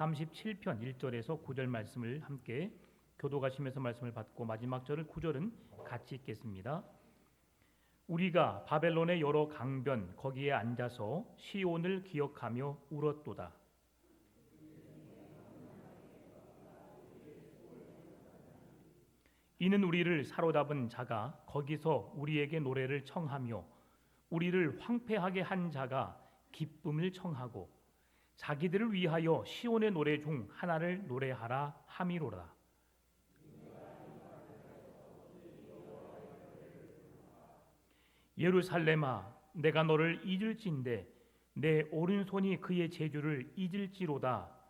37편 1절에서 9절 말씀을 함께 교도가시면서 말씀을 받고 마지막 절을 9절은 같이 읽겠습니다. 우리가 바벨론의 여러 강변 거기에 앉아서 시온을 기억하며 울었도다. 이는 우리를 사로잡은 자가 거기서 우리에게 노래를 청하며 우리를 황폐하게 한 자가 기쁨을 청하고 자기들을 위하여 시온의 노래 중 하나를 노래하라 함이로라. 예루살렘아, 내가 너를 잊을진대 내 오른손이 그의 재주를 잊을지로다.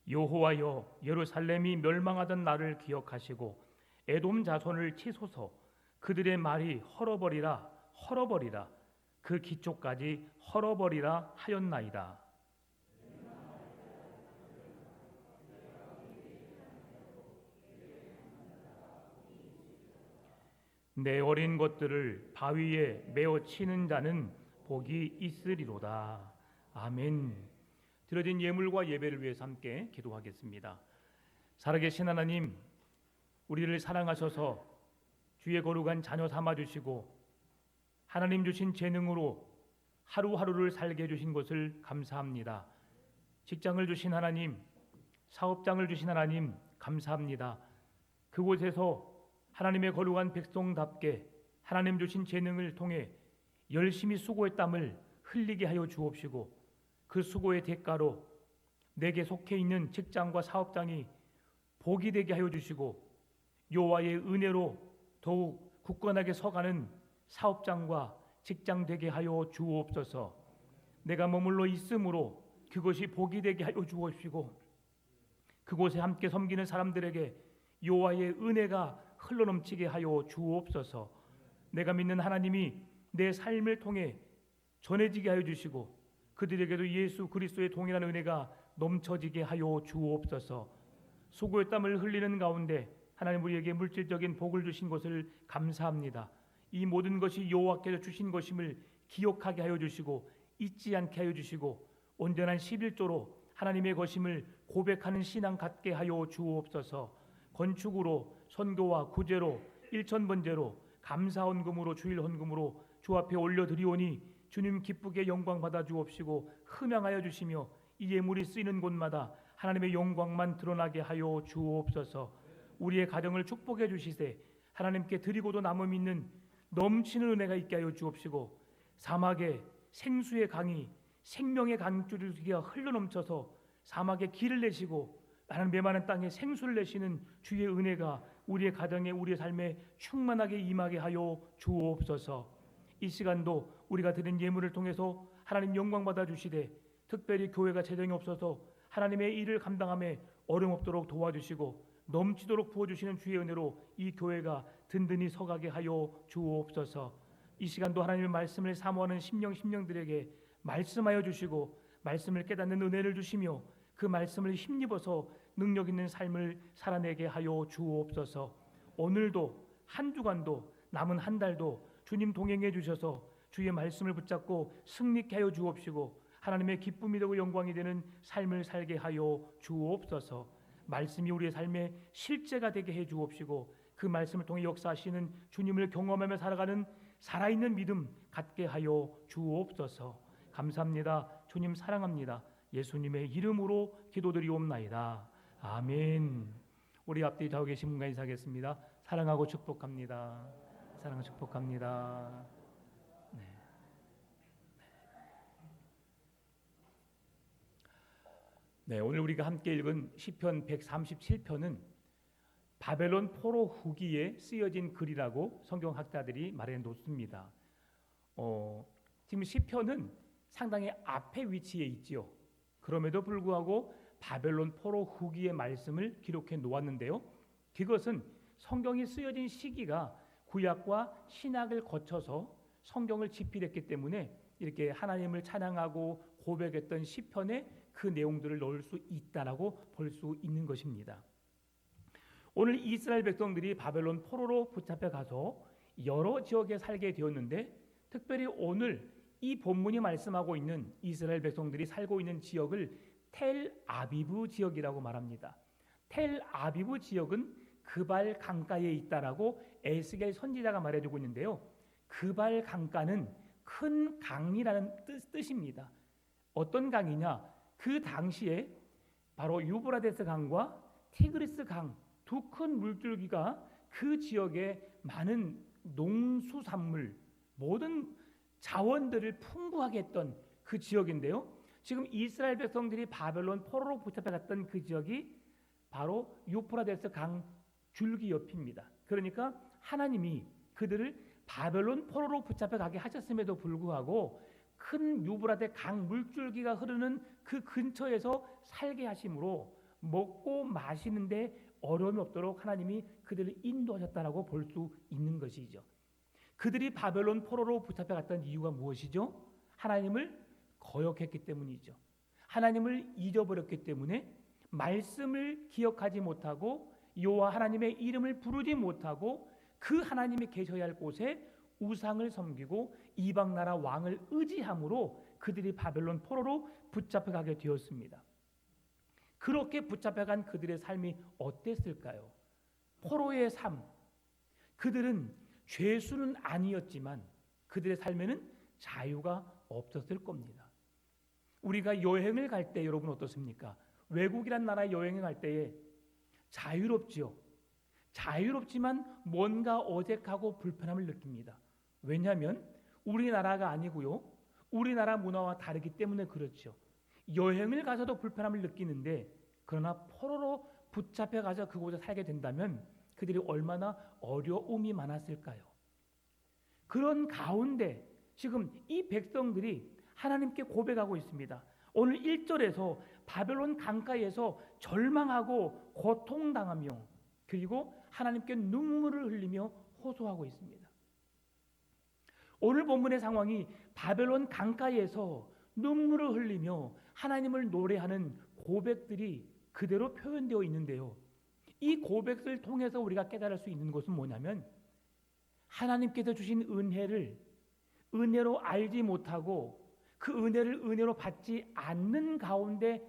여호와여, 예루살렘이 멸망하던 날을 기억하시고 에돔 자손을 치소서. 그들의 말이 헐어버리라 헐어버리라 그 기초까지 헐어버리라 하였나이다. 내 어린 것들을 바위에 메어 치는 자는 복이 있으리로다. 아멘. 드려진 예물과 예배를 위해서 함께 기도하겠습니다. 살아계신 하나님, 우리를 사랑하셔서 주의 거룩한 자녀 삼아주시고 하나님 주신 재능으로 하루하루를 살게 해주신 것을 감사합니다. 직장을 주신 하나님, 사업장을 주신 하나님 감사합니다. 그곳에서 하나님의 거룩한 백성답게 하나님 주신 재능을 통해 열심히 수고의 땀을 흘리게 하여 주옵시고 그 수고의 대가로 내게 속해 있는 직장과 사업장이 복이 되게 하여 주시고 여호와의 은혜로 더욱 굳건하게 서가는 사업장과 직장 되게 하여 주옵소서. 내가 머물러 있으므로 그것이 복이 되게 하여 주옵시고 그곳에 함께 섬기는 사람들에게 여호와의 은혜가 흘러넘치게 하여 주옵소서. 내가 믿는 하나님이 내 삶을 통해 전해지게 하여 주시고 그들에게도 예수 그리스도의 동일한 은혜가 넘쳐지게 하여 주옵소서. 수고의 땀을 흘리는 가운데 하나님 우리에게 물질적인 복을 주신 것을 감사합니다. 이 모든 것이 여호와께서 주신 것임을 기억하게 하여 주시고 잊지 않게 하여 주시고 온전한 11조로 하나님의 것임을 고백하는 신앙 갖게 하여 주옵소서. 건축으로 선교와 구제로 일천번제로 감사헌금으로 주일헌금으로 주 앞에 올려드리오니 주님 기쁘게 영광 받아 주옵시고 흠양하여 주시며 이 예물이 쓰이는 곳마다 하나님의 영광만 드러나게 하여 주옵소서. 우리의 가정을 축복해 주시되 하나님께 드리고도 남음 있는 넘치는 은혜가 있게 하여 주옵시고 사막에 생수의 강이 생명의 강줄기가 흘러넘쳐서 사막에 길을 내시고 하나님 메마른 땅에 생수를 내시는 주의 은혜가 우리의 가정에 우리의 삶에 충만하게 임하게 하여 주옵소서. 이 시간도 우리가 드린 예물을 통해서 하나님 영광 받아 주시되 특별히 교회가 재정이 없어서 하나님의 일을 감당함에 어려움 없도록 도와주시고 넘치도록 부어주시는 주의 은혜로 이 교회가 든든히 서가게 하여 주옵소서. 이 시간도 하나님의 말씀을 사모하는 심령들에게 말씀하여 주시고 말씀을 깨닫는 은혜를 주시며 그 말씀을 힘입어서 능력 있는 삶을 살아내게 하여 주옵소서. 오늘도 한 주간도 남은 한 달도 주님 동행해 주셔서 주의 말씀을 붙잡고 승리케 하여 주옵시고 하나님의 기쁨이 되고 영광이 되는 삶을 살게 하여 주옵소서. 말씀이 우리의 삶의 실제가 되게 해 주옵시고 그 말씀을 통해 역사하시는 주님을 경험하며 살아가는 살아있는 믿음 갖게 하여 주옵소서. 감사합니다. 주님 사랑합니다. 예수님의 이름으로 기도드리옵나이다. 아멘. 우리 앞뒤 좌우 계신 분과 인사하겠습니다. 사랑하고 축복합니다. 사랑하고 축복합니다. 네, 오늘 우리가 함께 읽은 시편 137편은 바벨론 포로 후기에 쓰여진 글이라고 성경학자들이 말해 놓습니다. 지금 시편은 상당히 앞에 위치해 있지요. 그럼에도 불구하고 바벨론 포로 후기의 말씀을 기록해 놓았는데요. 그것은 성경이 쓰여진 시기가 구약과 신약을 거쳐서 성경을 집필했기 때문에 이렇게 하나님을 찬양하고 고백했던 시편에 그 내용들을 넣을 수 있다라고 볼 수 있는 것입니다. 오늘 이스라엘 백성들이 바벨론 포로로 붙잡혀 가서 여러 지역에 살게 되었는데, 특별히 오늘 이 본문이 말씀하고 있는 이스라엘 백성들이 살고 있는 지역을 텔 아비브 지역이라고 말합니다. 텔 아비브 지역은 그발 강가에 있다라고 에스겔 선지자가 말해주고 있는데요. 그발 강가는 큰 강이라는 뜻입니다. 어떤 강이냐? 그 당시에 바로 유브라데스 강과 티그리스 강 두 큰 물줄기가 그 지역에 많은 농수산물, 모든 자원들을 풍부하게 했던 그 지역인데요. 지금 이스라엘 백성들이 바벨론 포로로 붙잡혀갔던 그 지역이 바로 유프라데스 강 줄기 옆입니다. 그러니까 하나님이 그들을 바벨론 포로로 붙잡혀가게 하셨음에도 불구하고 큰 유브라데 강 물줄기가 흐르는 그 근처에서 살게 하심으로 먹고 마시는데 어려움이 없도록 하나님이 그들을 인도하셨다라고 볼 수 있는 것이죠. 그들이 바벨론 포로로 붙잡혀갔던 이유가 무엇이죠? 하나님을 거역했기 때문이죠. 하나님을 잊어버렸기 때문에 말씀을 기억하지 못하고 여호와 하나님의 이름을 부르지 못하고 그 하나님이 계셔야 할 곳에 우상을 섬기고 이방 나라 왕을 의지함으로 그들이 바벨론 포로로 붙잡혀가게 되었습니다. 그렇게 붙잡혀간 그들의 삶이 어땠을까요? 포로의 삶, 그들은 죄수는 아니었지만 그들의 삶에는 자유가 없었을 겁니다. 우리가 여행을 갈 때 여러분 어떻습니까? 외국이란 나라에 여행을 갈 때에 자유롭지요. 자유롭지만 뭔가 어색하고 불편함을 느낍니다. 왜냐하면 우리나라가 아니고요, 우리나라 문화와 다르기 때문에 그렇죠. 여행을 가서도 불편함을 느끼는데, 그러나 포로로 붙잡혀 가서 그곳에 살게 된다면 그들이 얼마나 어려움이 많았을까요? 그런 가운데 지금 이 백성들이 하나님께 고백하고 있습니다. 오늘 1절에서 바벨론 강가에서 절망하고 고통당하며 그리고 하나님께 눈물을 흘리며 호소하고 있습니다. 오늘 본문의 상황이 바벨론 강가에서 눈물을 흘리며 하나님을 노래하는 고백들이 그대로 표현되어 있는데요. 이 고백을 통해서 우리가 깨달을 수 있는 것은 뭐냐면, 하나님께서 주신 은혜를 은혜로 알지 못하고 그 은혜를 은혜로 받지 않는 가운데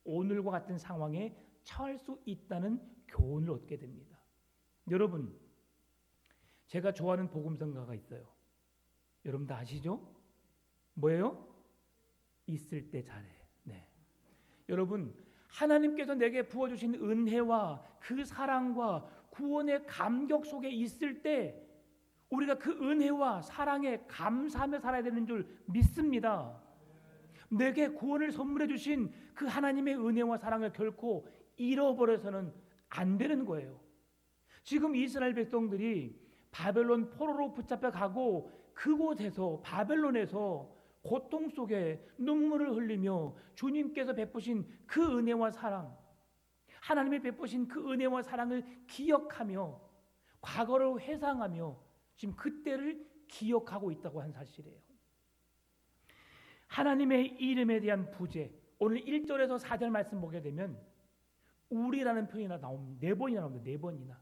오늘과 같은 상황에 처할 수 있다는 교훈을 얻게 됩니다. 여러분, 제가 좋아하는 복음성가가 있어요. 여러분 다 아시죠? 뭐예요? 있을 때 잘해. 네. 여러분, 하나님께서 내게 부어주신 은혜와 그 사랑과 구원의 감격 속에 있을 때 우리가 그 은혜와 사랑에 감사하며 살아야 되는 줄 믿습니다. 내게 구원을 선물해 주신 그 하나님의 은혜와 사랑을 결코 잃어버려서는 안 되는 거예요. 지금 이스라엘 백성들이 바벨론 포로로 붙잡혀 가고 그곳에서 바벨론에서 고통 속에 눈물을 흘리며 주님께서 베푸신 그 은혜와 사랑, 하나님이 베푸신 그 은혜와 사랑을 기억하며 과거를 회상하며 지금 그때를 기억하고 있다고 하는 사실이에요. 하나님의 이름에 대한 부재, 오늘 1절에서 4절 말씀 보게 되면 우리라는 표현이 나옵니다. 4번이나 나옵니다. 4번이나.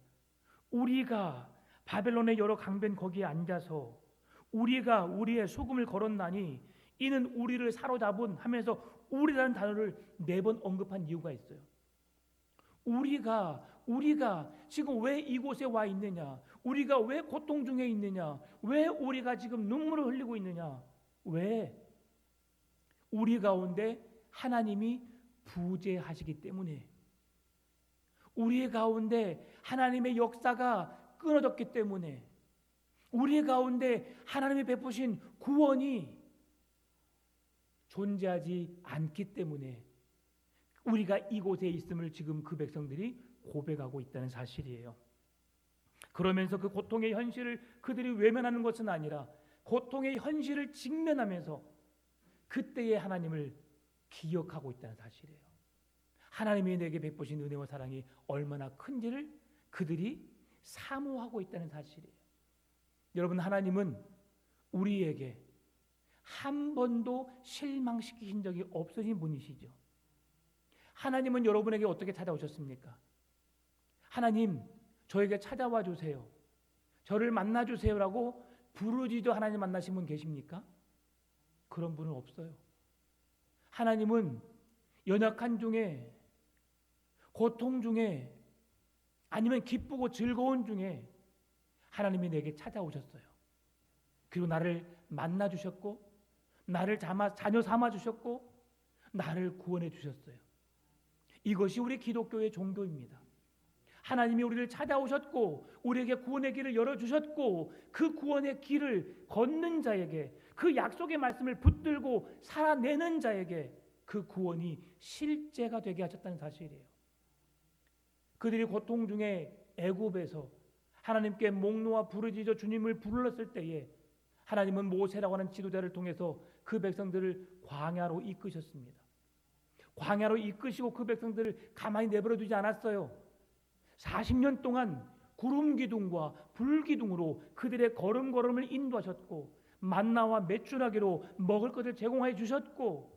우리가 바벨론의 여러 강변 거기에 앉아서 우리가 우리의 소금을 걸었나니 이는 우리를 사로잡은 하면서 우리라는 단어를 4번 언급한 이유가 있어요. 우리가 지금 왜 이곳에 와 있느냐? 우리가 왜 고통 중에 있느냐? 왜 우리가 지금 눈물을 흘리고 있느냐? 왜? 우리 가운데 하나님이 부재하시기 때문에, 우리 가운데 하나님의 역사가 끊어졌기 때문에, 우리 가운데 하나님이 베푸신 구원이 존재하지 않기 때문에 우리가 이곳에 있음을 지금 그 백성들이 고백하고 있다는 사실이에요. 그러면서 그 고통의 현실을 그들이 외면하는 것은 아니라 고통의 현실을 직면하면서 그때의 하나님을 기억하고 있다는 사실이에요. 하나님이 내게 베푸신 은혜와 사랑이 얼마나 큰지를 그들이 사모하고 있다는 사실이에요. 여러분, 하나님은 우리에게 한 번도 실망시키신 적이 없으신 분이시죠. 하나님은 여러분에게 어떻게 찾아오셨습니까? 하나님 저에게 찾아와 주세요, 저를 만나 주세요라고 부르짖어 하나님 만나신 분 계십니까? 그런 분은 없어요. 하나님은 연약한 중에, 고통 중에, 아니면 기쁘고 즐거운 중에 하나님이 내게 찾아오셨어요. 그리고 나를 만나 주셨고, 나를 자녀 삼아 주셨고, 나를 구원해 주셨어요. 이것이 우리 기독교의 종교입니다. 하나님이 우리를 찾아오셨고, 우리에게 구원의 길을 열어주셨고, 그 구원의 길을 걷는 자에게, 그 약속의 말씀을 붙들고 살아내는 자에게 그 구원이 실제가 되게 하셨다는 사실이에요. 그들이 고통 중에 애굽에서 하나님께 목 놓아 부르짖어 주님을 불렀을 때에 하나님은 모세라고 하는 지도자를 통해서 그 백성들을 광야로 이끄셨습니다. 광야로 이끄시고 그 백성들을 가만히 내버려 두지 않았어요. 40년 동안 구름 기둥과 불 기둥으로 그들의 걸음걸음을 인도하셨고, 만나와 메추라기로 먹을 것을 제공해 주셨고,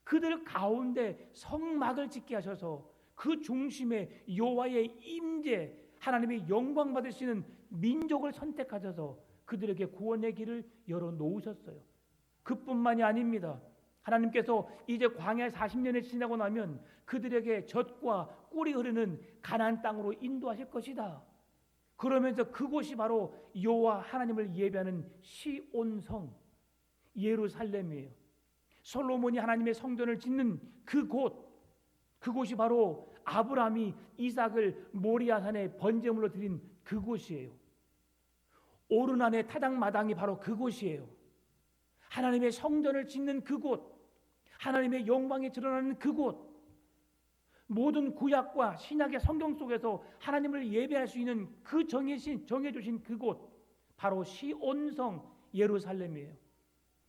그들 가운데 성막을 짓게 하셔서 그 중심에 여호와의 임재, 하나님의 영광 받으시는 민족을 선택하셔서 그들에게 구원의 길을 열어 놓으셨어요. 그뿐만이 아닙니다. 하나님께서 이제 광야 40년이 지나고 나면 그들에게 젖과 꿀이 흐르는 가나안 땅으로 인도하실 것이다. 그러면서 그곳이 바로 여호와 하나님을 예배하는 시온성 예루살렘이에요. 솔로몬이 하나님의 성전을 짓는 그곳이 바로 아브라함이 이삭을 모리아산에 번제물로 드린 그곳이에요. 오르난의 타작마당이 바로 그곳이에요. 하나님의 성전을 짓는 그곳, 하나님의 영광이 드러나는 그곳, 모든 구약과 신약의 성경 속에서 하나님을 예배할 수 있는 그 정해주신 그곳, 바로 시온성 예루살렘이에요.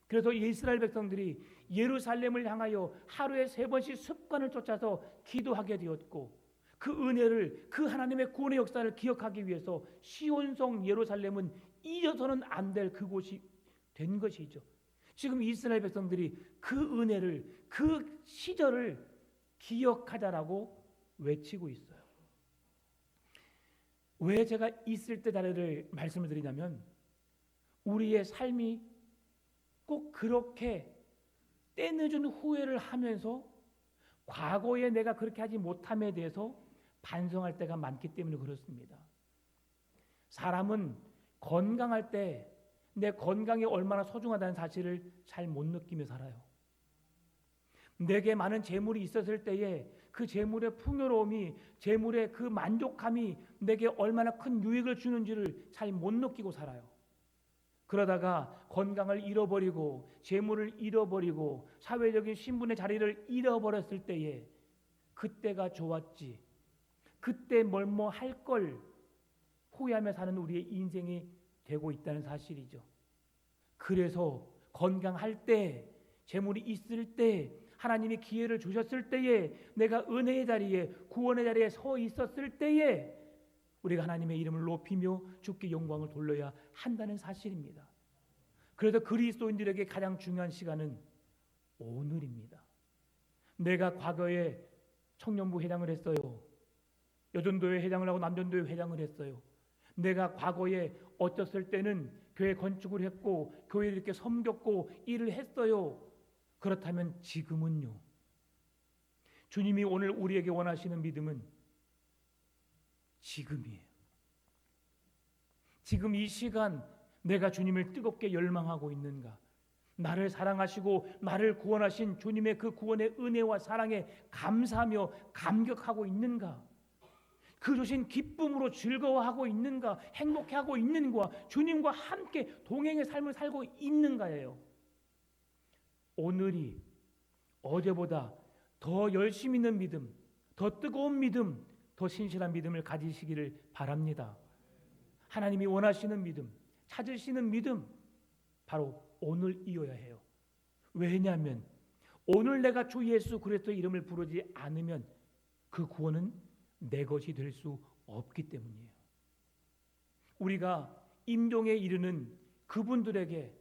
그래서 이스라엘 백성들이 예루살렘을 향하여 하루에 3번씩 습관을 쫓아서 기도하게 되었고, 그 은혜를, 그 하나님의 구원의 역사를 기억하기 위해서 시온성 예루살렘은 잊어서는 안 될 그곳이 된 것이죠. 지금 이스라엘 백성들이 그 은혜를, 그 시절을 기억하자라고 외치고 있어요. 왜 제가 있을 때 자리를 말씀을 드리냐면, 우리의 삶이 꼭 그렇게 때늦은 후회를 하면서 과거에 내가 그렇게 하지 못함에 대해서 반성할 때가 많기 때문에 그렇습니다. 사람은 건강할 때 내 건강이 얼마나 소중하다는 사실을 잘 못 느끼며 살아요. 내게 많은 재물이 있었을 때에 그 재물의 풍요로움이, 재물의 그 만족함이 내게 얼마나 큰 유익을 주는지를 잘 못 느끼고 살아요. 그러다가 건강을 잃어버리고 재물을 잃어버리고 사회적인 신분의 자리를 잃어버렸을 때에 그때가 좋았지, 그때 뭘뭐 할 걸 후회하며 사는 우리의 인생이 되고 있다는 사실이죠. 그래서 건강할 때, 재물이 있을 때, 하나님이 기회를 주셨을 때에, 내가 은혜의 자리에, 구원의 자리에 서 있었을 때에 우리가 하나님의 이름을 높이며 주께 영광을 돌려야 한다는 사실입니다. 그래서 그리스도인들에게 가장 중요한 시간은 오늘입니다. 내가 과거에 청년부 회장을 했어요. 여전도회 회장을 하고 남전도회 회장을 했어요. 내가 과거에 어쩌을 때는 교회 건축을 했고 교회를 이렇게 섬겼고 일을 했어요. 그렇다면 지금은요, 주님이 오늘 우리에게 원하시는 믿음은 지금이에요. 지금 이 시간 내가 주님을 뜨겁게 열망하고 있는가? 나를 사랑하시고 나를 구원하신 주님의 그 구원의 은혜와 사랑에 감사하며 감격하고 있는가? 그 주신 기쁨으로 즐거워하고 있는가? 행복해하고 있는가? 주님과 함께 동행의 삶을 살고 있는가예요. 오늘이 어제보다 더 열심 있는 믿음, 더 뜨거운 믿음, 더 신실한 믿음을 가지시기를 바랍니다. 하나님이 원하시는 믿음, 찾으시는 믿음, 바로 오늘이어야 해요. 왜냐하면 오늘 내가 주 예수 그리스도의 이름을 부르지 않으면 그 구원은 내 것이 될 수 없기 때문이에요. 우리가 임종에 이르는 그분들에게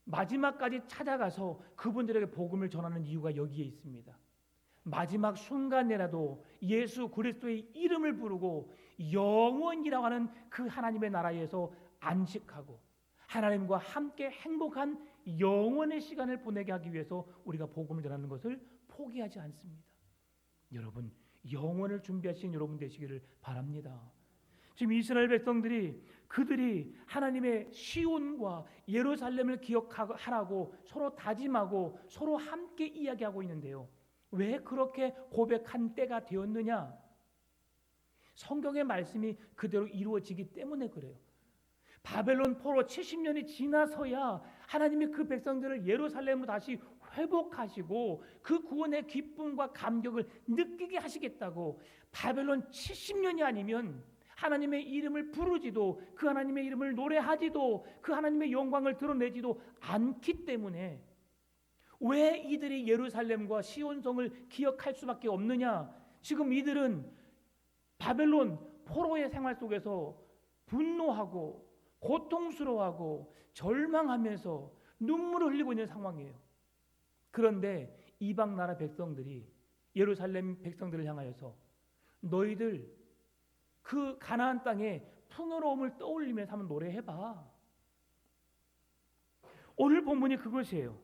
마지막까지 찾아가서 그분들에게 복음을 전하는 이유가 여기에 있습니다. 마지막 순간에라도 예수 그리스도의 이름을 부르고 영원이라고 하는 그 하나님의 나라에서 안식하고 하나님과 함께 행복한 영원의 시간을 보내게 하기 위해서 우리가 복음을 전하는 것을 포기하지 않습니다. 여러분, 영원을 준비하신 여러분 되시기를 바랍니다. 지금 이스라엘 백성들이 그들이 하나님의 시온과 예루살렘을 기억하라고 서로 다짐하고 서로 함께 이야기하고 있는데요. 왜 그렇게 고백한 때가 되었느냐? 성경의 말씀이 그대로 이루어지기 때문에 그래요. 바벨론 포로 70년이 지나서야 하나님이 그 백성들을 예루살렘으로 다시 회복하시고 그 구원의 기쁨과 감격을 느끼게 하시겠다고. 바벨론 70년이 아니면 하나님의 이름을 부르지도 그 하나님의 이름을 노래하지도 그 하나님의 영광을 드러내지도 않기 때문에 왜 이들이 예루살렘과 시온성을 기억할 수밖에 없느냐? 지금 이들은 바벨론 포로의 생활 속에서 분노하고 고통스러워하고 절망하면서 눈물을 흘리고 있는 상황이에요. 그런데 이방 나라 백성들이 예루살렘 백성들을 향하여서 너희들 그 가나안 땅에 풍요로움을 떠올리면서 한번 노래해봐. 오늘 본문이 그것이에요.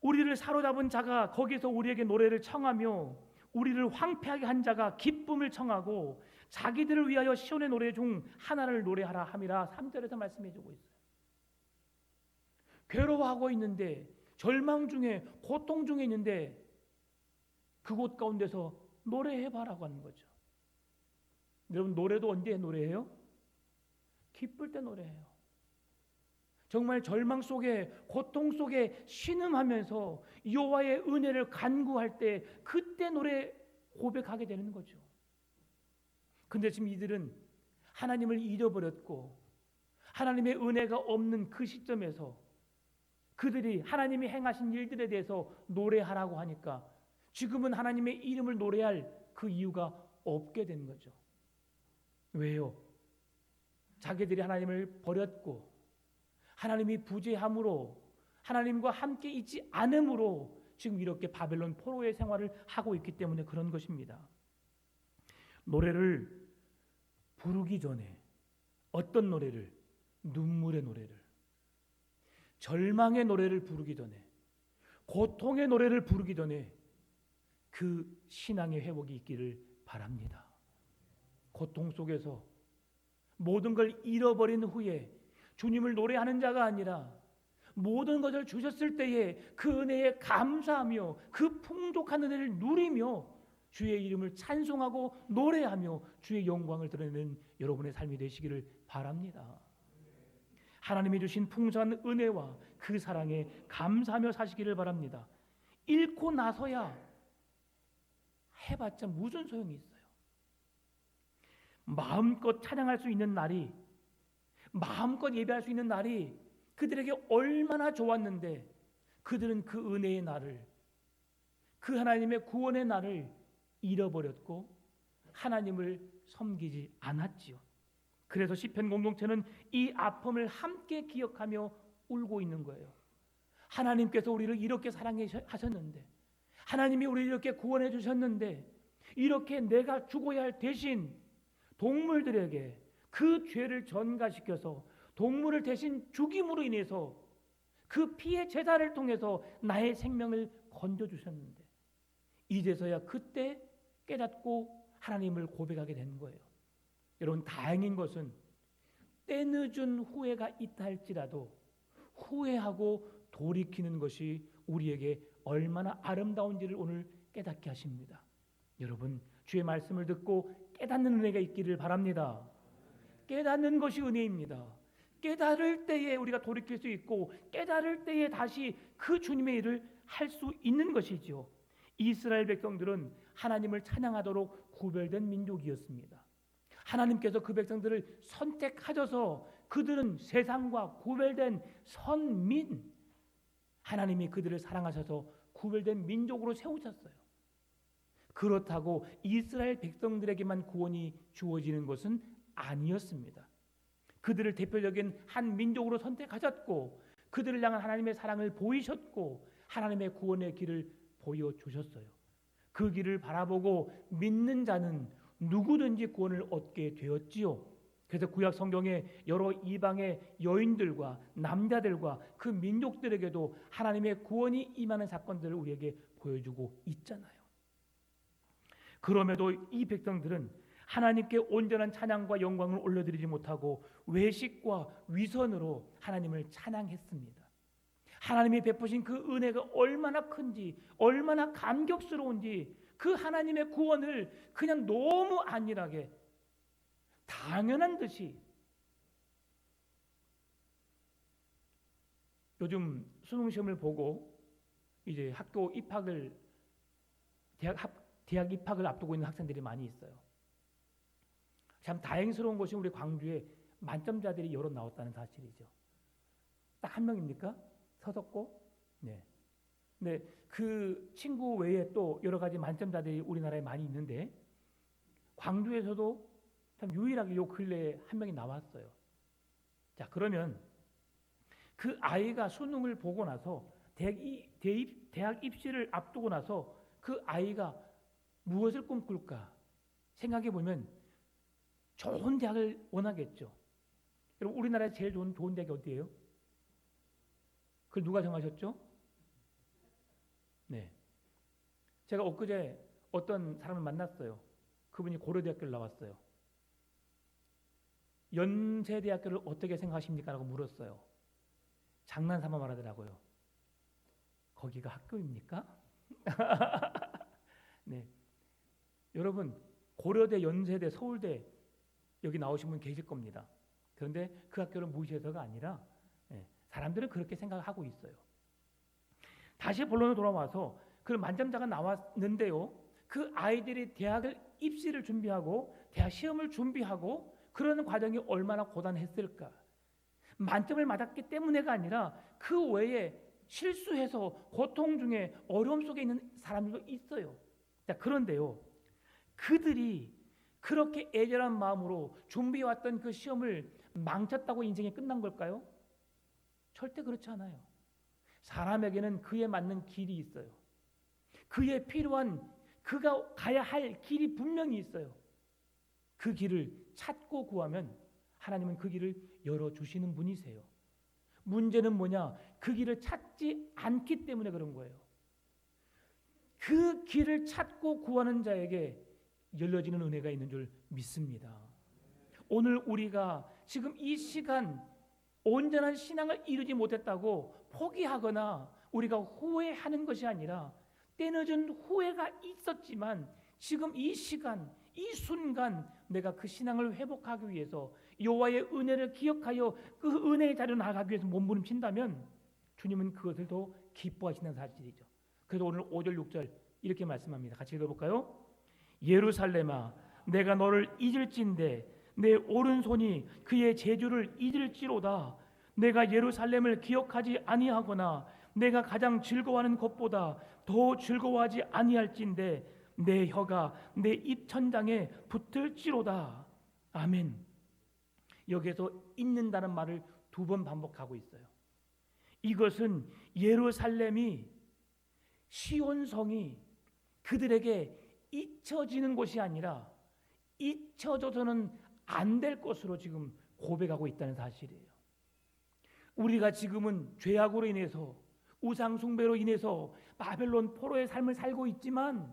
우리를 사로잡은 자가 거기서 우리에게 노래를 청하며 우리를 황폐하게 한 자가 기쁨을 청하고 자기들을 위하여 시온의 노래 중 하나를 노래하라 함이라 3절에서 말씀해주고 있어요. 괴로워하고 있는데 절망 중에 고통 중에 있는데 그곳 가운데서 노래해봐라고 하는 거죠. 여러분, 노래도 언제 노래해요? 기쁠 때 노래해요. 정말 절망 속에 고통 속에 신음하면서 여호와의 은혜를 간구할 때 그때 노래 고백하게 되는 거죠. 근데 지금 이들은 하나님을 잃어버렸고 하나님의 은혜가 없는 그 시점에서 그들이 하나님이 행하신 일들에 대해서 노래하라고 하니까 지금은 하나님의 이름을 노래할 그 이유가 없게 된 거죠. 왜요? 자기들이 하나님을 버렸고 하나님이 부재함으로 하나님과 함께 있지 않음으로 지금 이렇게 바벨론 포로의 생활을 하고 있기 때문에 그런 것입니다. 노래를 부르기 전에 어떤 노래를? 눈물의 노래를, 절망의 노래를 부르기 전에, 고통의 노래를 부르기 전에 그 신앙의 회복이 있기를 바랍니다. 고통 속에서 모든 걸 잃어버린 후에 주님을 노래하는 자가 아니라 모든 것을 주셨을 때에 그 은혜에 감사하며 그 풍족한 은혜를 누리며 주의 이름을 찬송하고 노래하며 주의 영광을 드러내는 여러분의 삶이 되시기를 바랍니다. 하나님이 주신 풍성한 은혜와 그 사랑에 감사하며 사시기를 바랍니다. 잃고 나서야 해봤자 무슨 소용이 있어요? 마음껏 찬양할 수 있는 날이, 마음껏 예배할 수 있는 날이 그들에게 얼마나 좋았는데 그들은 그 은혜의 날을, 그 하나님의 구원의 날을 잃어버렸고 하나님을 섬기지 않았지요. 그래서 시편 공동체는 이 아픔을 함께 기억하며 울고 있는 거예요. 하나님께서 우리를 이렇게 사랑하셨는데, 하나님이 우리를 이렇게 구원해 주셨는데, 이렇게 내가 죽어야 할 대신 동물들에게 그 죄를 전가시켜서 동물을 대신 죽임으로 인해서 그 피의 제사를 통해서 나의 생명을 건져주셨는데 이제서야 그때 깨닫고 하나님을 고백하게 되는 거예요. 여러분, 다행인 것은 때늦은 후회가 있다 할지라도 후회하고 돌이키는 것이 우리에게 얼마나 아름다운지를 오늘 깨닫게 하십니다. 여러분, 주의 말씀을 듣고 깨닫는 은혜가 있기를 바랍니다. 깨닫는 것이 은혜입니다. 깨달을 때에 우리가 돌이킬 수 있고 깨달을 때에 다시 그 주님의 일을 할 수 있는 것이죠. 이스라엘 백성들은 하나님을 찬양하도록 구별된 민족이었습니다. 하나님께서 그 백성들을 선택하셔서 그들은 세상과 구별된 선민, 하나님이 그들을 사랑하셔서 구별된 민족으로 세우셨어요. 그렇다고 이스라엘 백성들에게만 구원이 주어지는 것은 아니었습니다. 그들을 대표적인 한 민족으로 선택하셨고 그들을 향한 하나님의 사랑을 보이셨고 하나님의 구원의 길을 보여주셨어요. 그 길을 바라보고 믿는 자는 누구든지 구원을 얻게 되었지요. 그래서 구약 성경에 여러 이방의 여인들과 남자들과 그 민족들에게도 하나님의 구원이 임하는 사건들을 우리에게 보여주고 있잖아요. 그럼에도 이 백성들은 하나님께 온전한 찬양과 영광을 올려드리지 못하고 외식과 위선으로 하나님을 찬양했습니다. 하나님이 베푸신 그 은혜가 얼마나 큰지, 얼마나 감격스러운지 그 하나님의 구원을 그냥 너무 안일하게 당연한 듯이, 요즘 수능 시험을 보고 이제 학교 입학을 대학 입학을 앞두고 있는 학생들이 많이 있어요. 참 다행스러운 것이 우리 광주에 만점자들이 여러 나왔다는 사실이죠. 딱 한 명입니까? 서석고? 네. 근데 그 친구 외에 또 여러 가지 만점자들이 우리나라에 많이 있는데 광주에서도 참 유일하게 요 근래에 한 명이 나왔어요. 자, 그러면 그 아이가 수능을 보고 나서 대학 입시를 앞두고 나서 그 아이가 무엇을 꿈꿀까 생각해 보면 좋은 대학을 원하겠죠. 여러분, 우리나라에 제일 좋은 대학이 어디예요? 그걸 누가 정하셨죠? 네. 제가 엊그제 어떤 사람을 만났어요. 그분이 고려대학교를 나왔어요. 연세대학교를 어떻게 생각하십니까? 라고 물었어요. 장난삼아 말하더라고요. 거기가 학교입니까? 네. 여러분, 고려대, 연세대, 서울대 여기 나오신 분 계실 겁니다. 그런데 그 학교를 무시해서가 아니라 사람들은 그렇게 생각하고 있어요. 다시 본론으로 돌아와서 그 만점자가 나왔는데요. 그 아이들이 대학을 입시를 준비하고 대학 시험을 준비하고 그러는 과정이 얼마나 고단했을까. 만점을 맞았기 때문에가 아니라 그 외에 실수해서 고통 중에 어려움 속에 있는 사람들도 있어요. 자, 그런데요. 그들이 그렇게 애절한 마음으로 준비해왔던 그 시험을 망쳤다고 인생이 끝난 걸까요? 절대 그렇지 않아요. 사람에게는 그에 맞는 길이 있어요. 그에 필요한, 그가 가야 할 길이 분명히 있어요. 그 길을 찾고 구하면 하나님은 그 길을 열어주시는 분이세요. 문제는 뭐냐? 그 길을 찾지 않기 때문에 그런 거예요. 그 길을 찾고 구하는 자에게 열려지는 은혜가 있는 줄 믿습니다. 오늘 우리가 지금 이 시간 온전한 신앙을 이루지 못했다고 포기하거나 우리가 후회하는 것이 아니라 때늦은 후회가 있었지만 지금 이 시간, 이 순간 내가 그 신앙을 회복하기 위해서 여호와의 은혜를 기억하여 그 은혜의 자리로 나아가기 위해서 몸부림친다면 주님은 그것을 더 기뻐하시는 사실이죠. 그래서 오늘 5절 6절 이렇게 말씀합니다. 같이 읽어볼까요? 예루살렘아, 내가 너를 잊을진대 내 오른손이 그의 재주를 잊을지로다. 내가 예루살렘을 기억하지 아니하거나 내가 가장 즐거워하는 것보다 더 즐거워하지 아니할진대 내 혀가 내 입천장에 붙을지로다. 아멘. 여기에서 잊는다는 말을 2번 반복하고 있어요. 이것은 예루살렘이, 시온성이 그들에게 잊혀지는 것이 아니라 잊혀져서는 안 될 것으로 지금 고백하고 있다는 사실이에요. 우리가 지금은 죄악으로 인해서, 우상 숭배로 인해서 바벨론 포로의 삶을 살고 있지만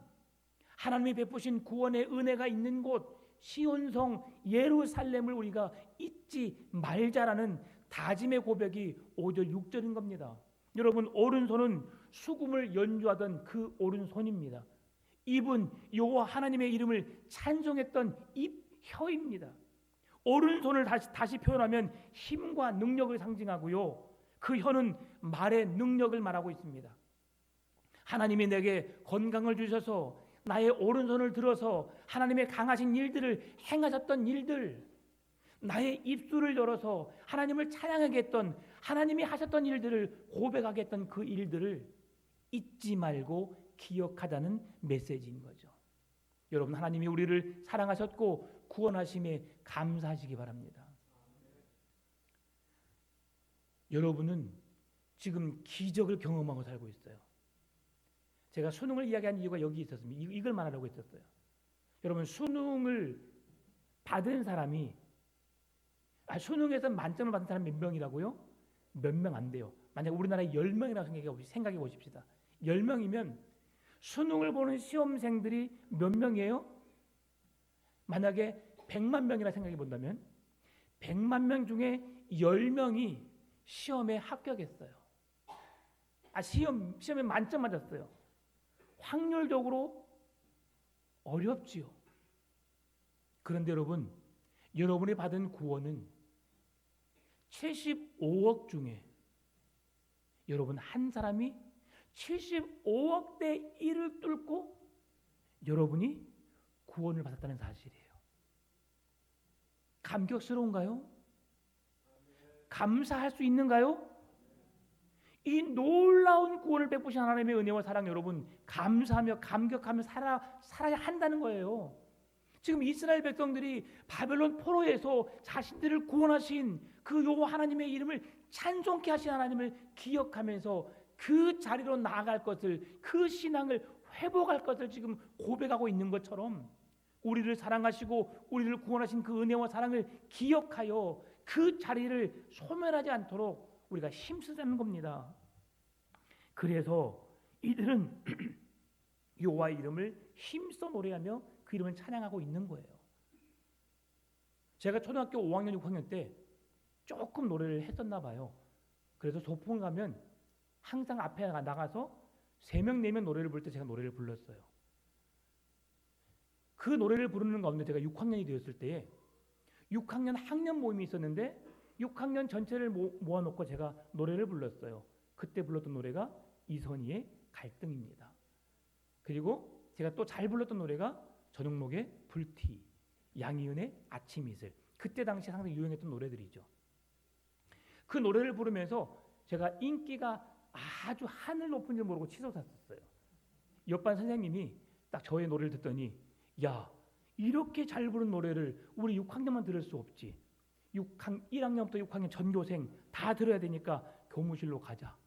하나님이 베푸신 구원의 은혜가 있는 곳 시온성 예루살렘을 우리가 잊지 말자라는 다짐의 고백이 5절 6절인 겁니다. 여러분, 오른손은 수금을 연주하던 그 오른손입니다. 입은 여호와 하나님의 이름을 찬송했던 혀입니다. 오른손을 다시 표현하면 힘과 능력을 상징하고요. 그 혀는 말의 능력을 말하고 있습니다. 하나님이 내게 건강을 주셔서 나의 오른손을 들어서 하나님의 강하신 일들을 행하셨던 일들, 나의 입술을 열어서 하나님을 찬양하게 했던, 하나님이 하셨던 일들을 고백하게 했던 그 일들을 잊지 말고 기억하자는 메시지인 거죠. 여러분, 하나님이 우리를 사랑하셨고 구원하심에 감사하시기 바랍니다. 여러분은 지금 기적을 경험하고 살고 있어요. 제가 수능을 이야기한 이유가 여기 있었습니다. 이걸 말하려고 했었어요. 여러분, 수능을 받은 사람이 수능에서 만점을 받은 사람이 몇 명이라고요? 몇 명 안 돼요. 만약 우리나라에 10명이라고 생각해 보십시다. 10명이면 수능을 보는 시험생들이 몇 명이에요? 만약에 100만 명이라 생각해 본다면 100만 명 중에 10명이 시험에 합격했어요. 시험에 만점 맞았어요. 확률적으로 어렵지요. 그런데 여러분, 여러분이 받은 구원은 75억 중에 여러분 한 사람이 75억 대 1을 뚫고 여러분이 구원을 받았다는 사실이에요. 감격스러운가요? 감사할 수 있는가요? 이 놀라운 구원을 베푸신 하나님의 은혜와 사랑, 여러분 감사하며 감격하며 살아야 한다는 거예요. 지금 이스라엘 백성들이 바벨론 포로에서 자신들을 구원하신 그 여호와 하나님의 이름을 찬송케 하신 하나님을 기억하면서 그 자리로 나아갈 것을, 그 신앙을 회복할 것을 지금 고백하고 있는 것처럼 우리를 사랑하시고 우리를 구원하신 그 은혜와 사랑을 기억하여 그 자리를 소멸하지 않도록 우리가 힘쓰자는 겁니다. 그래서 이들은 여호와의 이름을 힘써 노래하며 그 이름을 찬양하고 있는 거예요. 제가 초등학교 5학년, 6학년 때 조금 노래를 했었나 봐요. 그래서 소풍을 가면 항상 앞에 나가서 3명, 4명 노래를 부를 때 제가 노래를 불렀어요. 그 노래를 부르는 가운데 제가 6학년이 되었을 때에 6학년 학년 모임이 있었는데 6학년 전체를 모아놓고 제가 노래를 불렀어요. 그때 불렀던 노래가 이선희의 갈등입니다. 그리고 제가 또 잘 불렀던 노래가 전용록의 불티, 양희은의 아침 이슬. 그때 당시 항상 유행했던 노래들이죠. 그 노래를 부르면서 제가 인기가 아주 하늘 높은 줄 모르고 치솟았었어요. 옆반 선생님이 딱 저의 노래를 듣더니 야, 이렇게 잘 부른 노래를 우리 6학년만 들을 수 없지. 1학년부터 6학년 전교생 다 들어야 되니까 교무실로 가자.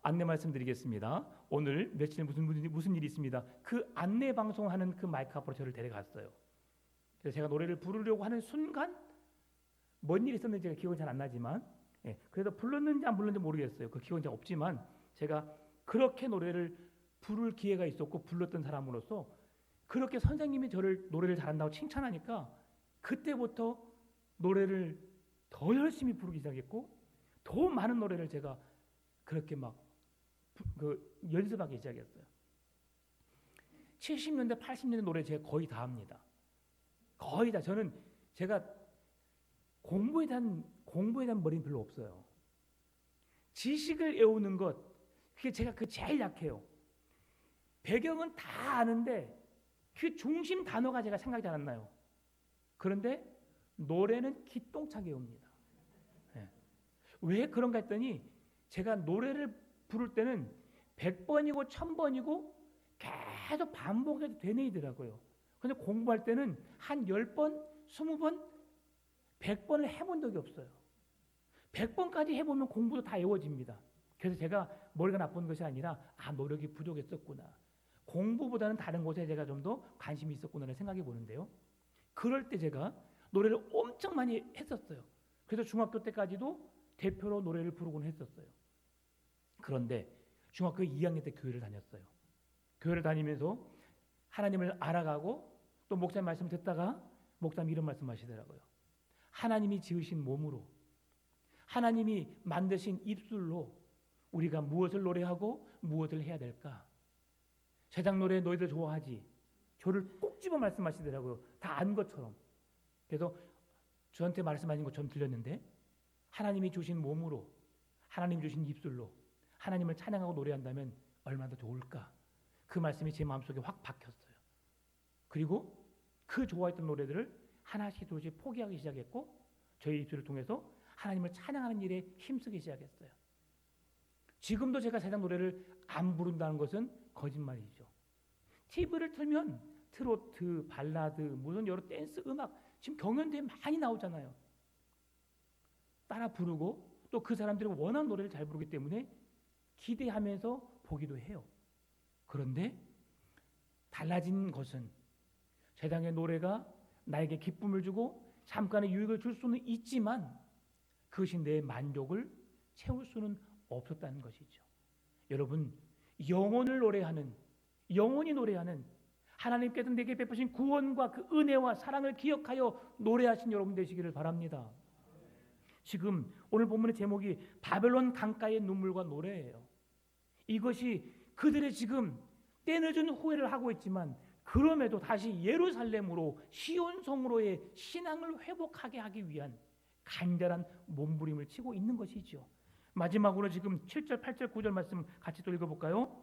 안내 말씀드리겠습니다. 오늘 며칠 무슨 일이 있습니다. 그 안내 방송하는 그 마이크 앞으로 저를 데려갔어요. 그래서 제가 노래를 부르려고 하는 순간 뭔 일이 있었는지 제가 기억은 잘 안 나지만, 그래서 불렀는지 안 불렀는지 모르겠어요. 그 기억은 잘 없지만 제가 그렇게 노래를 부를 기회가 있었고 불렀던 사람으로서 그렇게 선생님이 저를 노래를 잘한다고 칭찬하니까 그때부터 노래를 더 열심히 부르기 시작했고 더 많은 노래를 제가 그렇게 막 연습하기 시작했어요. 70년대, 80년대 노래 제가 거의 다 합니다. 거의 다. 제가 공부에 대한 머리는 별로 없어요. 지식을 외우는 것, 그게 제가 제일 약해요. 배경은 다 아는데 그 중심 단어가 제가 생각이 잘 안 나요. 그런데 노래는 기똥차게 외웁니다. 왜 그런가 했더니 제가 노래를 부를 때는 100번이고 1000번이고 계속 반복해도 되뇌이더라고요. 근데 공부할 때는 한 10번, 20번, 100번을 해본 적이 없어요. 100번까지 해보면 공부도 다 외워집니다. 그래서 제가 머리가 나쁜 것이 아니라 노력이 부족했었구나. 공부보다는 다른 곳에 제가 좀 더 관심이 있었구나를 생각해 보는데요. 그럴 때 제가 노래를 엄청 많이 했었어요. 그래서 중학교 때까지도 대표로 노래를 부르곤 했었어요. 그런데 중학교 2학년 때 교회를 다녔어요. 교회를 다니면서 하나님을 알아가고 또 목사님 말씀 듣다가 목사님 이런 말씀 하시더라고요. 하나님이 지으신 몸으로, 하나님이 만드신 입술로 우리가 무엇을 노래하고 무엇을 해야 될까? 세상 노래 너희들 좋아하지? 저를 꼭 집어 말씀하시더라고요. 다 안 것처럼. 그래서 저한테 말씀하신 것처럼 들렸는데 하나님이 주신 몸으로, 하나님 주신 입술로 하나님을 찬양하고 노래한다면 얼마나 더 좋을까? 그 말씀이 제 마음속에 확 박혔어요. 그리고 그 좋아했던 노래들을 하나씩 둘씩 포기하기 시작했고 저희 입술을 통해서 하나님을 찬양하는 일에 힘쓰기 시작했어요. 지금도 제가 세상 노래를 안 부른다는 것은 거짓말이죠. TV를 틀면 트로트, 발라드, 무슨 여러 댄스 음악 지금 경연대회 많이 나오잖아요. 따라 부르고 또 그 사람들이 워낙 노래를 잘 부르기 때문에 기대하면서 보기도 해요. 그런데 달라진 것은 세상의 노래가 나에게 기쁨을 주고 잠깐의 유익을 줄 수는 있지만 그것이 내 만족을 채울 수는 없었다는 것이죠. 여러분, 영원히 노래하는 하나님께서 내게 베푸신 구원과 그 은혜와 사랑을 기억하여 노래하신 여러분 되시기를 바랍니다. 지금 오늘 본문의 제목이 바벨론 강가의 눈물과 노래예요. 이것이 그들의 지금 때늦은 후회를 하고 있지만 그럼에도 다시 예루살렘으로 시온성으로의 신앙을 회복하게 하기 위한 간절한 몸부림을 치고 있는 것이죠. 마지막으로 지금 7절, 8절, 9절 말씀 같이 또 읽어볼까요?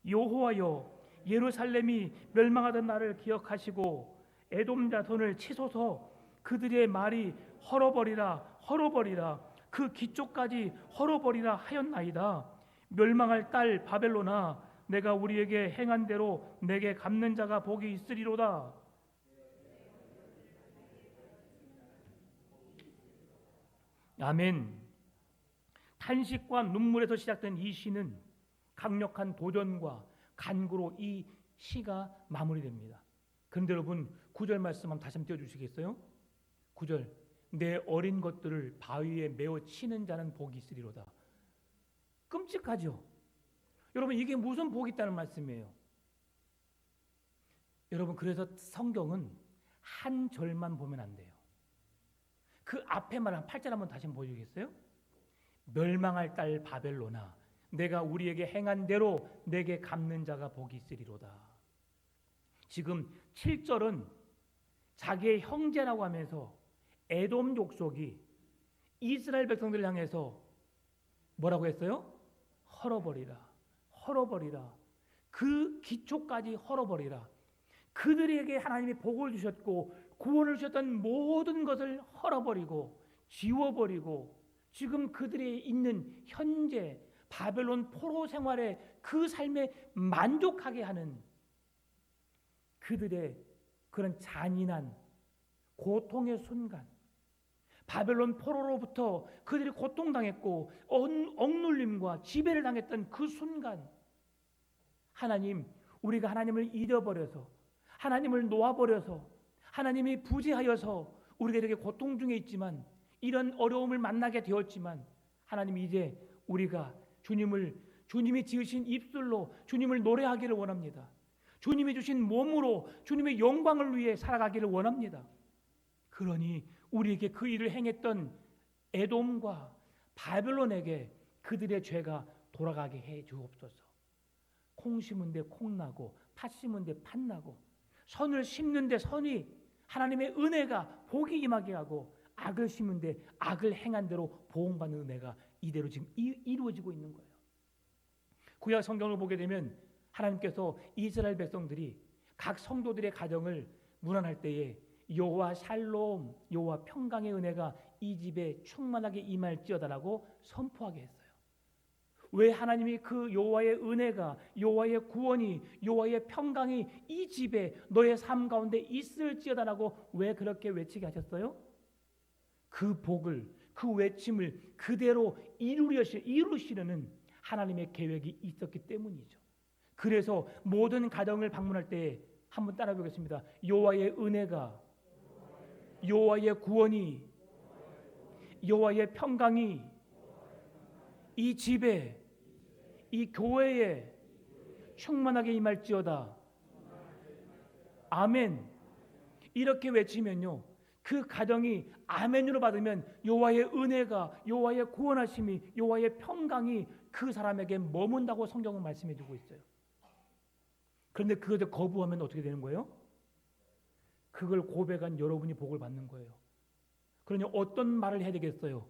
여호와여, 예루살렘이 멸망하던 날을 기억하시고 에돔 자손을 치소서. 그들의 말이 헐어버리라 헐어버리라 그 기초까지 헐어버리라 하였나이다. 멸망할 딸 바벨론아, 내가 우리에게 행한 대로 내게 갚는 자가 복이 있으리로다. 아멘. 탄식과 눈물에서 시작된 이 시는 강력한 도전과 간구로 이 시가 마무리됩니다. 그런데 여러분 9절 말씀 한번 다시 한번 띄워주시겠어요? 9절, 내 어린 것들을 바위에 메어 치는 자는 복이 있으리로다. 끔찍하죠? 여러분, 이게 무슨 복이 있다는 말씀이에요? 여러분, 그래서 성경은 한 절만 보면 안 돼요. 그 앞에 말한 8절 한번 다시 한번 보여주겠어요? 멸망할 딸 바벨론아, 내가 우리에게 행한 대로 내게 갚는 자가 복이 있으리로다. 지금 7절은 자기의 형제라고 하면서 에돔 족속이 이스라엘 백성들을 향해서 뭐라고 했어요? 헐어버리라 헐어버리라, 그 기초까지 헐어버리라. 그들에게 하나님이 복을 주셨고 구원을 주셨던 모든 것을 헐어버리고 지워버리고 지금 그들이 있는 현재 바벨론 포로 생활의 그 삶에 만족하게 하는 그들의 그런 잔인한 고통의 순간, 바벨론 포로로부터 그들이 고통당했고 억눌림과 지배를 당했던 그 순간, 하나님, 우리가 하나님을 잃어버려서 하나님을 놓아버려서 하나님이 부재하여서 우리가 이렇게 고통 중에 있지만 이런 어려움을 만나게 되었지만 하나님, 이제 우리가 주님이 지으신 입술로 주님을 노래하기를 원합니다. 주님이 주신 몸으로 주님의 영광을 위해 살아가기를 원합니다. 그러니 우리에게 그 일을 행했던 에돔과 바벨론에게 그들의 죄가 돌아가게 해 주옵소서. 콩 심은 데 콩 나고 팥 심은 데 팥 나고 선을 심는 데 선이 하나님의 은혜가 복이 임하게 하고 악을 심은 데 악을 행한 대로 보응받는 은혜가 이대로 지금 이루어지고 있는 거예요. 구약 성경을 보게 되면 하나님께서 이스라엘 백성들이 각 성도들의 가정을 문안할 때에 여호와 샬롬, 여호와 평강의 은혜가 이 집에 충만하게 임할지어다라고 선포하게 했어요. 왜 하나님이 그 여호와의 은혜가, 여호와의 구원이, 여호와의 평강이 이 집에 너의 삶 가운데 있을지어다라고 왜 그렇게 외치게 하셨어요? 그 복을, 그 외침을 그대로 이루시려는 하나님의 계획이 있었기 때문이죠. 그래서 모든 가정을 방문할 때 한번 따라 보겠습니다. 여호와의 은혜가, 여호와의 구원이, 여호와의 평강이 이 집에, 이 교회에 충만하게 임할지어다. 아멘. 이렇게 외치면요, 그 가정이 아멘으로 받으면 여호와의 은혜가, 여호와의 구원하심이, 여호와의 평강이 그 사람에게 머문다고 성경은 말씀해 주고 있어요. 그런데 그것을 거부하면 어떻게 되는 거예요? 그걸 고백한 여러분이 복을 받는 거예요. 그러니 어떤 말을 해야 되겠어요?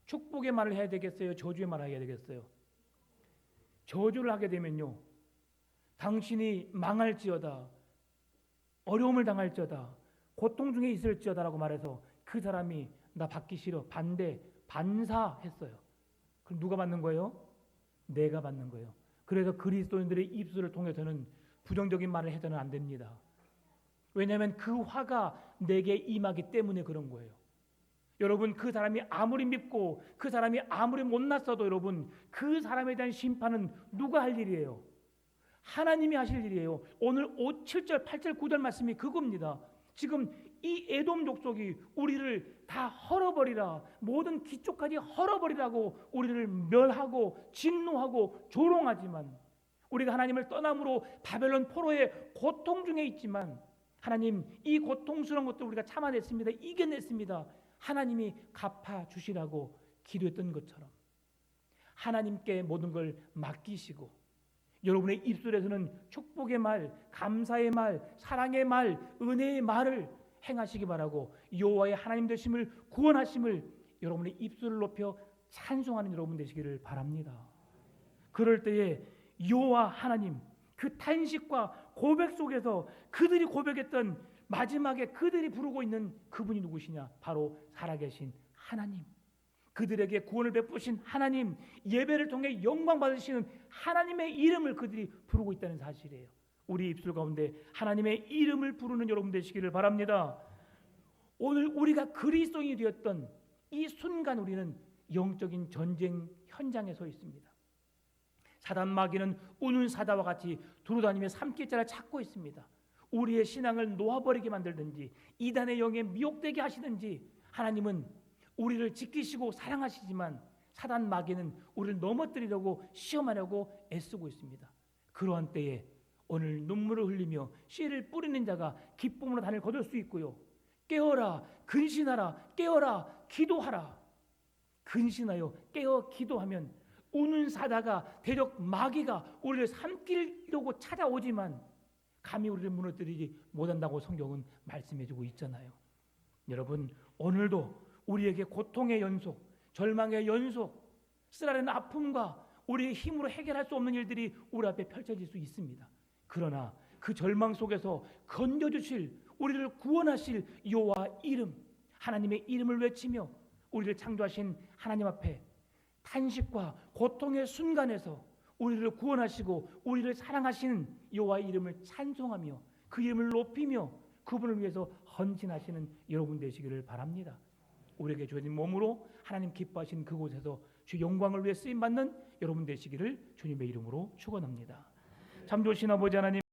축복의 말을 해야 되겠어요? 저주의 말을 해야 되겠어요? 저주를 하게 되면요, 당신이 망할지어다, 어려움을 당할지어다, 고통 중에 있을지어다라고 말해서 그 사람이 나 받기 싫어, 반사했어요. 그럼 누가 받는 거예요? 내가 받는 거예요. 그래서 그리스도인들의 입술을 통해서는 부정적인 말을 해서는 안 됩니다. 왜냐하면 그 화가 내게 임하기 때문에 그런 거예요. 여러분, 그 사람이 아무리 밉고 그 사람이 아무리 못났어도 여러분, 그 사람에 대한 심판은 누가 할 일이에요? 하나님이 하실 일이에요. 오늘 7절, 8절, 9절 말씀이 그겁니다. 지금 이 에돔 족속이 우리를 다 헐어버리라, 모든 기초까지 헐어버리라고 우리를 멸하고 진노하고 조롱하지만, 우리가 하나님을 떠남으로 바벨론 포로의 고통 중에 있지만 하나님, 이 고통스러운 것도 우리가 참아냈습니다. 이겨냈습니다. 하나님이 갚아주시라고 기도했던 것처럼 하나님께 모든 걸 맡기시고, 여러분의 입술에서는 축복의 말, 감사의 말, 사랑의 말, 은혜의 말을 행하시기 바라고, 여호와의 하나님 되심을, 구원하심을 여러분의 입술을 높여 찬송하는 여러분 되시기를 바랍니다. 그럴 때에 여호와 하나님, 그 탄식과 고백 속에서 그들이 고백했던, 마지막에 그들이 부르고 있는 그분이 누구시냐? 바로 살아계신 하나님, 그들에게 구원을 베푸신 하나님, 예배를 통해 영광 받으시는 하나님의 이름을 그들이 부르고 있다는 사실이에요. 우리 입술 가운데 하나님의 이름을 부르는 여러분 되시기를 바랍니다. 오늘 우리가 그리스도인이 되었던 이 순간 우리는 영적인 전쟁 현장에 서 있습니다. 사단 마귀는 우는 사자와 같이 두루다니며 삼킬 자를 찾고 있습니다. 우리의 신앙을 놓아버리게 만들든지 이단의 영에 미혹되게 하시든지, 하나님은 우리를 지키시고 사랑하시지만 사단 마귀는 우리를 넘어뜨리려고 시험하려고 애쓰고 있습니다. 그러한 때에 오늘 눈물을 흘리며 씨를 뿌리는 자가 기쁨으로 단을 거둘 수 있고요. 깨어라, 근신하라, 깨어라, 기도하라. 근신하여 깨어 기도하면 우는 사자가, 대적 마귀가 우리를 삼키려고 찾아오지만 감히 우리를 무너뜨리지 못한다고 성경은 말씀해주고 있잖아요. 여러분, 오늘도 우리에게 고통의 연속, 절망의 연속, 쓰라린 아픔과 우리의 힘으로 해결할 수 없는 일들이 우리 앞에 펼쳐질 수 있습니다. 그러나 그 절망 속에서 건져주실, 우리를 구원하실 여호와 이름, 하나님의 이름을 외치며 우리를 창조하신 하나님 앞에 탄식과 고통의 순간에서 우리를 구원하시고 우리를 사랑하시는 여호와의 이름을 찬송하며 그 이름을 높이며 그분을 위해서 헌신하시는 여러분 되시기를 바랍니다. 우리에게 주어진 몸으로 하나님 기뻐하신 그곳에서 주 영광을 위해 쓰임받는 여러분 되시기를 주님의 이름으로 축원합니다. 참 좋으신 아버지 하나님,